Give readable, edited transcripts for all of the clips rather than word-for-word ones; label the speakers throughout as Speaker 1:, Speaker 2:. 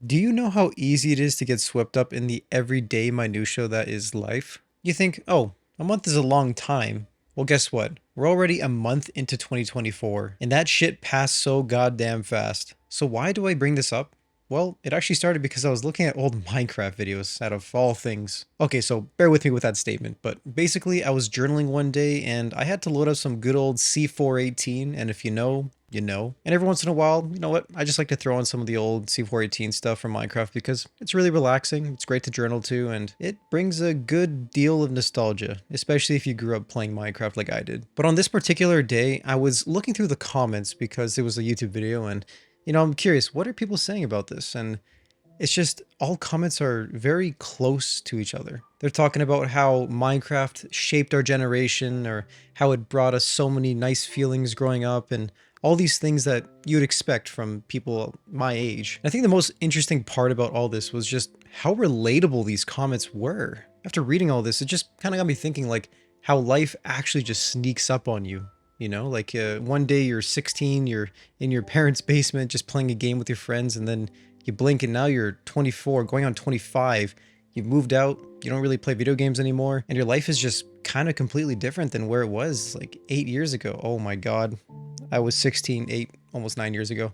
Speaker 1: Do you know how easy it is to get swept up in the everyday minutia that is life? You think, oh, a month is a long time. Well, guess what? We're already a month into 2024, and that shit passed so goddamn fast. So why do I bring this up? Well, it actually started because I was looking at old Minecraft videos, out of all things. Okay, so bear with me with that statement, but basically I was journaling one day and I had to load up some good old C418, and if you know, you know. And every once in a while, you know what? I just like to throw on some of the old C418 stuff from Minecraft because it's really relaxing. It's great to journal to, and it brings a good deal of nostalgia, especially if you grew up playing Minecraft like I did. But on this particular day, I was looking through the comments because it was a YouTube video, and I'm curious, what are people saying about this? And it's just all comments are very close to each other. They're talking about how Minecraft shaped our generation or how it brought us so many nice feelings growing up and all these things that you'd expect from people my age. And I think the most interesting part about all this was just how relatable these comments were. After reading all this, it just kind of got me thinking like how life actually just sneaks up on you. Like one day you're 16, you're in your parents' basement just playing a game with your friends, and then you blink and now you're 24, going on 25. You've moved out, you don't really play video games anymore, and your life is just kind of completely different than where it was like 8 years ago. Oh my God. I was 16, almost 9 years ago.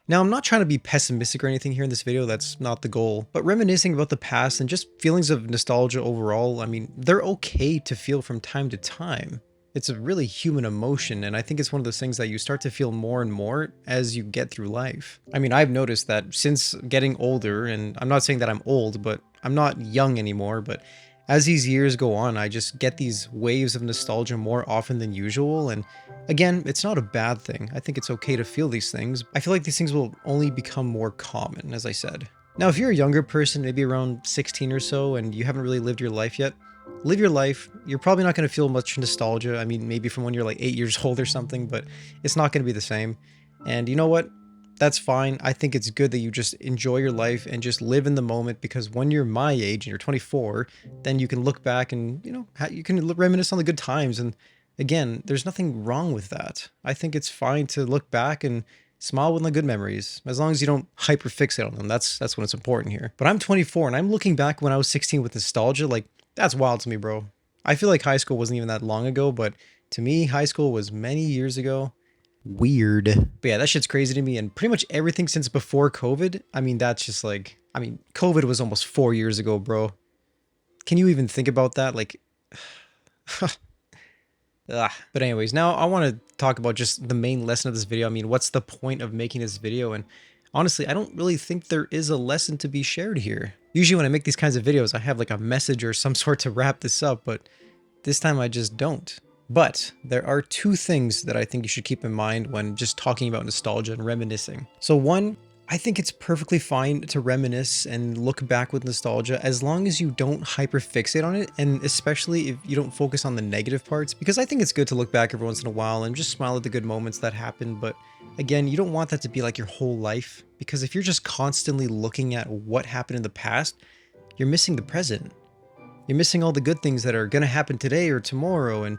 Speaker 1: Now, I'm not trying to be pessimistic or anything here in this video, that's not the goal, but reminiscing about the past and just feelings of nostalgia overall, I mean, they're okay to feel from time to time. It's a really human emotion, and I think it's one of those things that you start to feel more and more as you get through life. I mean, I've noticed that since getting older, and I'm not saying that I'm old, but I'm not young anymore, but as these years go on, I just get these waves of nostalgia more often than usual, and again, it's not a bad thing. I think it's okay to feel these things. I feel like these things will only become more common, as I said. Now, if you're a younger person, maybe around 16 or so, and you haven't really lived your life yet, live your life. You're probably not going to feel much nostalgia. I mean, maybe from when you're like 8 years old or something, but it's not going to be the same. And you know what? That's fine. I think it's good that you just enjoy your life and just live in the moment, because when you're my age and you're 24, then you can look back and, you can reminisce on the good times. And again, there's nothing wrong with that. I think it's fine to look back and smile with the good memories, as long as you don't hyperfixate on them. That's when it's important here. But I'm 24 and I'm looking back when I was 16 with nostalgia. Like, that's wild to me, bro. I feel like high school wasn't even that long ago, but to me, high school was many years ago. Weird. But yeah, that shit's crazy to me. And pretty much everything since before COVID, I mean, that's just like, I mean, COVID was almost 4 years ago, bro. Can you even think about that? Like, ugh. But anyways, now I want to talk about just the main lesson of this video. I mean, what's the point of making this video? And honestly, I don't really think there is a lesson to be shared here. Usually when I make these kinds of videos, I have like a message or some sort to wrap this up, but this time I just don't. But there are two things that I think you should keep in mind when just talking about nostalgia and reminiscing. So one, I think it's perfectly fine to reminisce and look back with nostalgia as long as you don't hyperfixate on it, and especially if you don't focus on the negative parts, because I think it's good to look back every once in a while and just smile at the good moments that happened. But again, you don't want that to be like your whole life, because if you're just constantly looking at what happened in the past, you're missing the present. You're missing all the good things that are going to happen today or tomorrow, and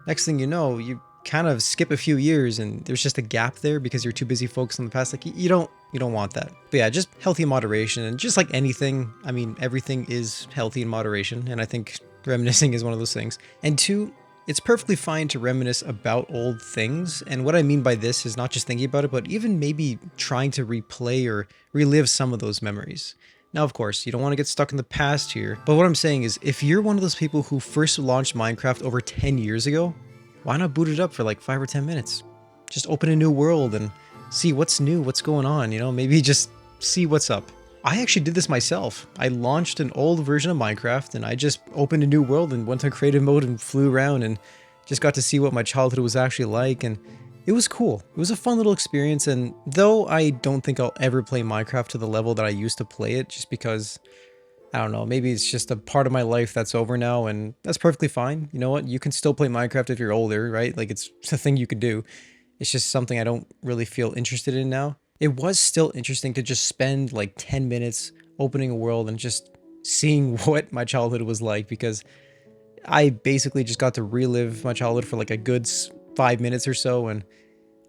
Speaker 1: next thing you know, you kind of skip a few years and there's just a gap there because you're too busy focused on the past. Like, you don't want that. But yeah, just healthy moderation, and just like anything, I mean, everything is healthy in moderation, and I think reminiscing is one of those things. And two, it's perfectly fine to reminisce about old things, and what I mean by this is not just thinking about it, but even maybe trying to replay or relive some of those memories. Now, of course, you don't want to get stuck in the past here, but what I'm saying is, if you're one of those people who first launched Minecraft over 10 years ago, why not boot it up for like 5 or 10 minutes? Just open a new world and see what's new, what's going on, maybe just see what's up. I actually did this myself. I launched an old version of Minecraft and I just opened a new world and went to creative mode and flew around and just got to see what my childhood was actually like, and it was cool. It was a fun little experience, and though I don't think I'll ever play Minecraft to the level that I used to play it, just because, I don't know, maybe it's just a part of my life that's over now, and that's perfectly fine. You know what? You can still play Minecraft if you're older, right? Like, it's a thing you could do. It's just something I don't really feel interested in now. It was still interesting to just spend like 10 minutes opening a world and just seeing what my childhood was like, because I basically just got to relive my childhood for like a good 5 minutes or so, and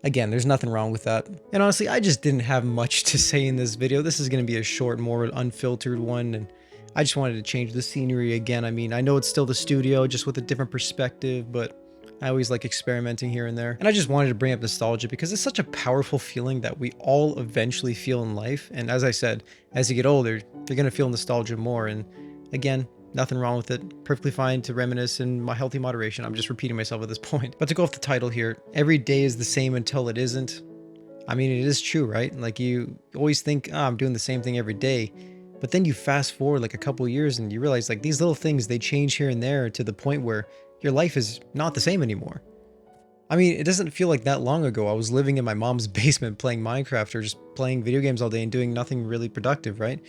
Speaker 1: Again, there's nothing wrong with that. And honestly, I just didn't have much to say in this video. This is going to be a short, more unfiltered one, and I just wanted to change the scenery again. I mean, I know it's still the studio, just with a different perspective, but I always like experimenting here and there. And I just wanted to bring up nostalgia because it's such a powerful feeling that we all eventually feel in life. And as I said, as you get older, you're going to feel nostalgia more. And again, nothing wrong with it. Perfectly fine to reminisce in my healthy moderation. I'm just repeating myself at this point. But to go off the title here, every day is the same until it isn't. I mean, it is true, right? Like you always think, oh, I'm doing the same thing every day. But then you fast forward like a couple years and you realize like these little things, they change here and there to the point where your life is not the same anymore. I mean, it doesn't feel like that long ago. I was living in my mom's basement playing Minecraft or just playing video games all day and doing nothing really productive, right?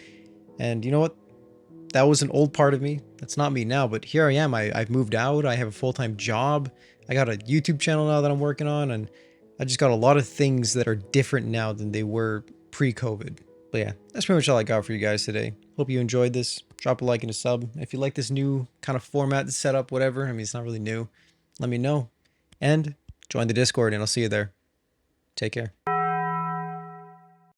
Speaker 1: And you know what? That was an old part of me. That's not me now, but here I am. I've moved out. I have a full-time job. I got a YouTube channel now that I'm working on, and I just got a lot of things that are different now than they were pre-COVID. But yeah, that's pretty much all I got for you guys today. Hope you enjoyed this. Drop a like and a sub. If you like this new kind of format, setup, whatever, I mean, it's not really new, let me know. And join the Discord, and I'll see you there. Take care.